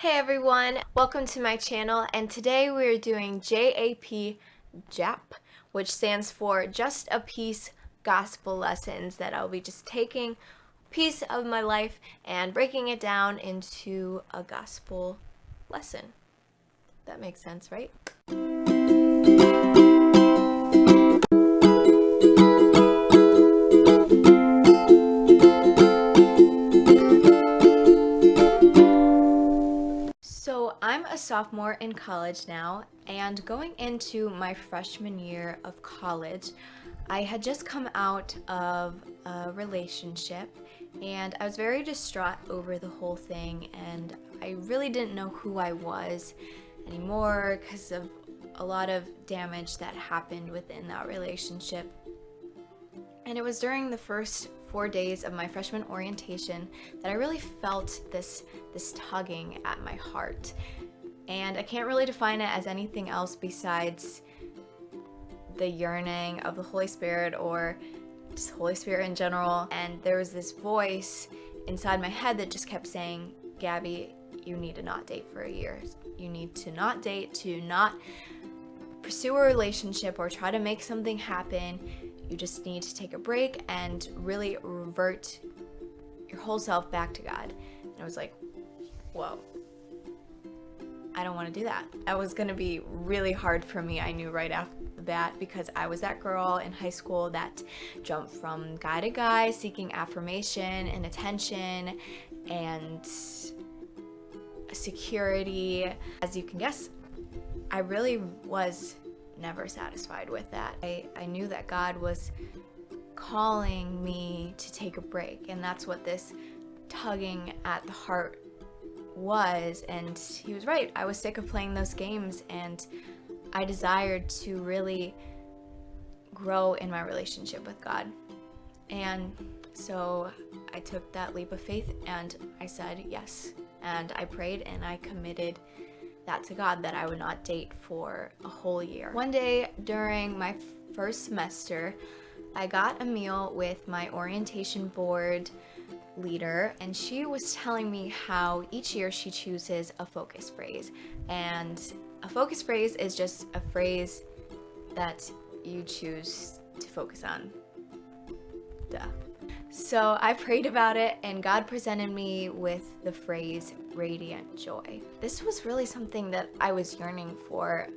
Hey everyone, welcome to my channel, and today we're doing JAP, which stands for Just a Piece Gospel Lessons, that I'll be just taking a piece of my life and breaking it down into a gospel lesson. That makes sense, right? So I'm a sophomore in college now, and going into my freshman year of college, I had just come out of a relationship and I was very distraught over the whole thing, and I really didn't know who I was anymore because of a lot of damage that happened within that relationship. And it was during the first 4 days of my freshman orientation that I really felt this tugging at my heart. And I can't really define it as anything else besides the yearning of the Holy Spirit, or just Holy Spirit in general. And there was this voice inside my head that just kept saying, Gabby, you need to not date for a year. You need to not date, to not pursue a relationship or try to make something happen. You just need to take a break and really revert your whole self back to God. And I was like, whoa, I don't want to do that. That was going to be really hard for me, I knew right off the bat, because I was that girl in high school that jumped from guy to guy seeking affirmation and attention and security. As you can guess, I really was never satisfied with that. I knew that God was calling me to take a break, and that's what this tugging at the heart was. And he was right. I was sick of playing those games, and I desired to really grow in my relationship with God. And so I took that leap of faith and I said yes, and I prayed and I committed that to God, that I would not date for a whole year. One day during my first semester, I got a meal with my orientation board leader, and she was telling me how each year she chooses a focus phrase. And a focus phrase is just a phrase that you choose to focus on. Duh. So I prayed about it, and God presented me with the phrase radiant joy. This was really something that I was yearning for,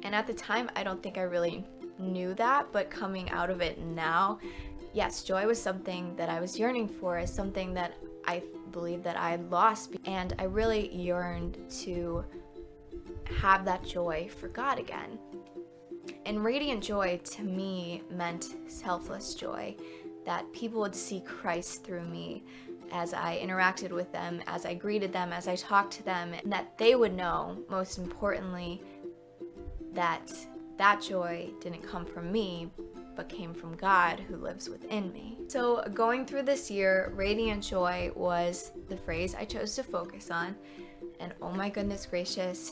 and at the time I don't think I really knew that, but coming out of it now, yes, joy was something that I was yearning for, as something that I believe that I had lost, and I really yearned to have that joy for God again. And radiant joy to me meant selfless joy, that people would see Christ through me as I interacted with them, as I greeted them, as I talked to them, and that they would know, most importantly, that that joy didn't come from me, but came from God who lives within me. So going through this year, radiant joy was the phrase I chose to focus on, and oh my goodness gracious,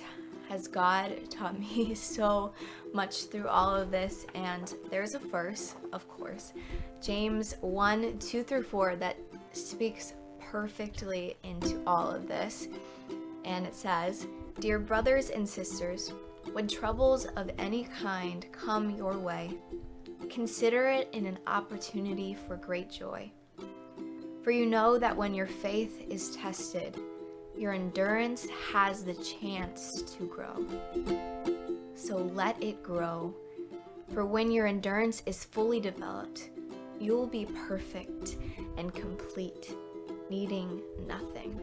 has God taught me so much through all of this. And there's a verse, of course, James 1:2-4, that speaks perfectly into all of this. And it says, "Dear brothers and sisters, when troubles of any kind come your way, consider it an opportunity for great joy. For you know that when your faith is tested, your endurance has the chance to grow. So let it grow. For when your endurance is fully developed, you will be perfect and complete, needing nothing."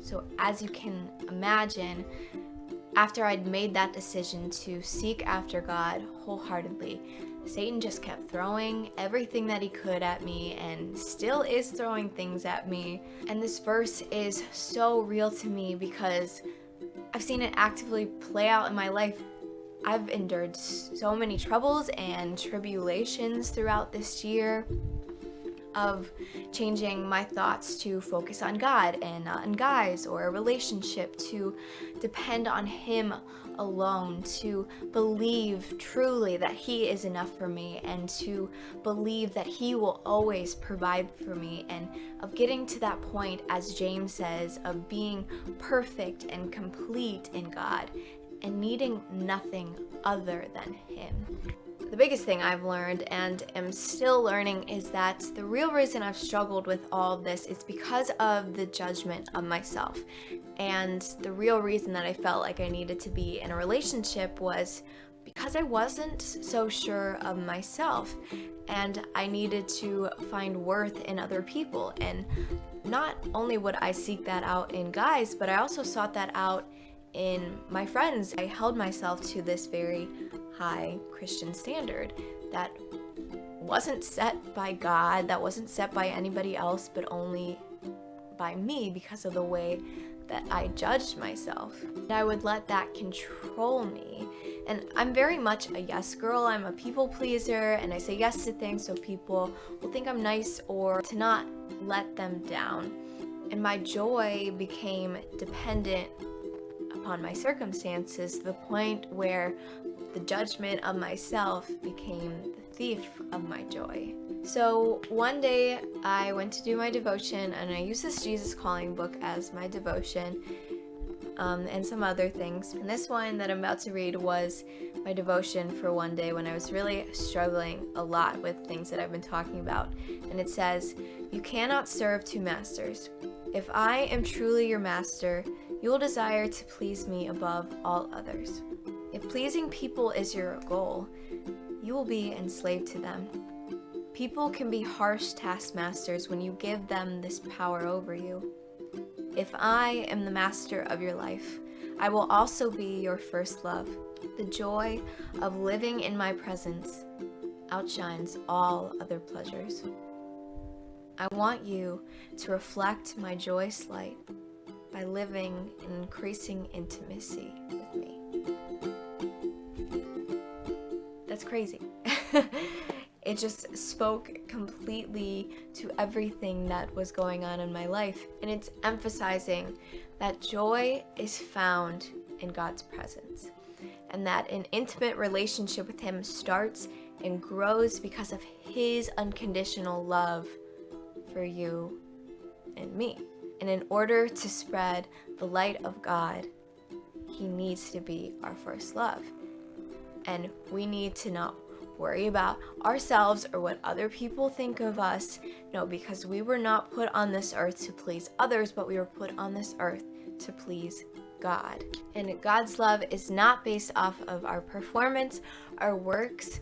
So as you can imagine, after I'd made that decision to seek after God wholeheartedly, Satan just kept throwing everything that he could at me, and still is throwing things at me. And this verse is so real to me because I've seen it actively play out in my life. I've endured so many troubles and tribulations throughout this year. of changing my thoughts to focus on God and not on guys or a relationship, to depend on Him alone, to believe truly that He is enough for me, and to believe that He will always provide for me, and of getting to that point, as James says, of being perfect and complete in God and needing nothing other than Him. The biggest thing I've learned and am still learning is that the real reason I've struggled with all of this is because of the judgment of myself. And the real reason that I felt like I needed to be in a relationship was because I wasn't so sure of myself, and I needed to find worth in other people. And not only would I seek that out in guys, but I also sought that out in my friends. I held myself to this very high Christian standard that wasn't set by God, that wasn't set by anybody else, but only by me because of the way that I judged myself. I would let that control me. And I'm very much a yes girl. I'm a people pleaser, and I say yes to things so people will think I'm nice or to not let them down. And my joy became dependent upon my circumstances to the point where the judgment of myself became the thief of my joy. So one day I went to do my devotion, and I used this Jesus Calling book as my devotion, and some other things. And this one that I'm about to read was my devotion for one day when I was really struggling a lot with things that I've been talking about. And it says, "You cannot serve two masters. If I am truly your master, you will desire to please me above all others. If pleasing people is your goal, you will be enslaved to them. People can be harsh taskmasters when you give them this power over you. If I am the master of your life, I will also be your first love. The joy of living in my presence outshines all other pleasures. I want you to reflect my joyous light by living in increasing intimacy with me." That's crazy. It just spoke completely to everything that was going on in my life. And it's emphasizing that joy is found in God's presence, and that an intimate relationship with Him starts and grows because of His unconditional love for you and me. And in order to spread the light of God, He needs to be our first love. And we need to not worry about ourselves or what other people think of us. No, because we were not put on this earth to please others, but we were put on this earth to please God. And God's love is not based off of our performance, our works.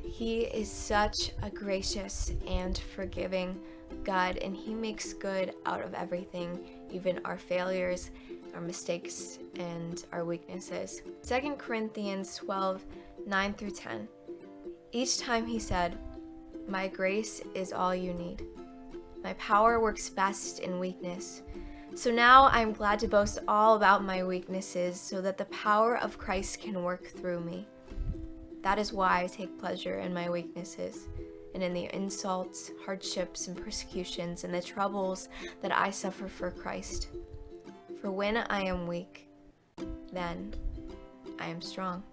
He is such a gracious and forgiving God, and He makes good out of everything, even our failures, our mistakes, and our weaknesses. 2 Corinthians 12:9-10. Each time He said, "My grace is all you need. My power works best in weakness. So now I am glad to boast all about my weaknesses so that the power of Christ can work through me. That is why I take pleasure in my weaknesses and in the insults, hardships, and persecutions and the troubles that I suffer for Christ. For when I am weak, then I am strong."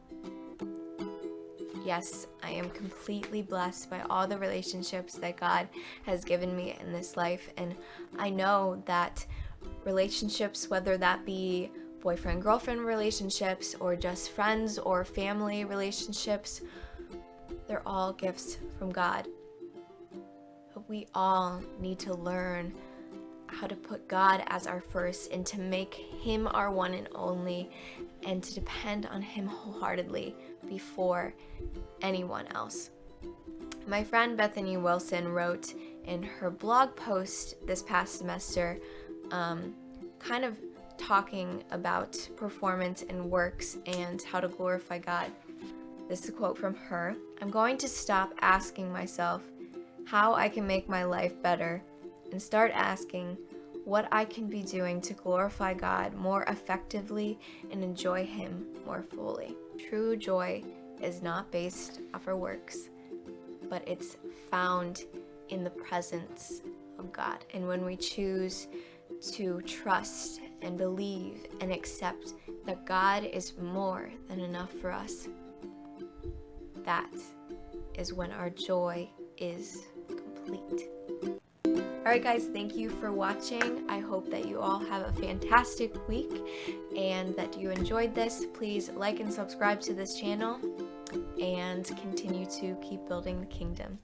Yes, I am completely blessed by all the relationships that God has given me in this life, and I know that relationships, whether that be boyfriend-girlfriend relationships or just friends or family relationships, they're all gifts from God. But we all need to learn how to put God as our first and to make Him our one and only, and to depend on Him wholeheartedly before anyone else. My friend Bethany Wilson wrote in her blog post this past semester, kind of talking about performance and works and how to glorify God. This is a quote from her. "I'm going to stop asking myself how I can make my life better and start asking what I can be doing to glorify God more effectively and enjoy Him more fully. True joy is not based off our works, but it's found in the presence of God. And when we choose to trust and believe and accept that God is more than enough for us, that is when our joy is complete. Alright guys, thank you for watching. I hope that you all have a fantastic week and that you enjoyed this. Please like and subscribe to this channel and continue to keep building the kingdom.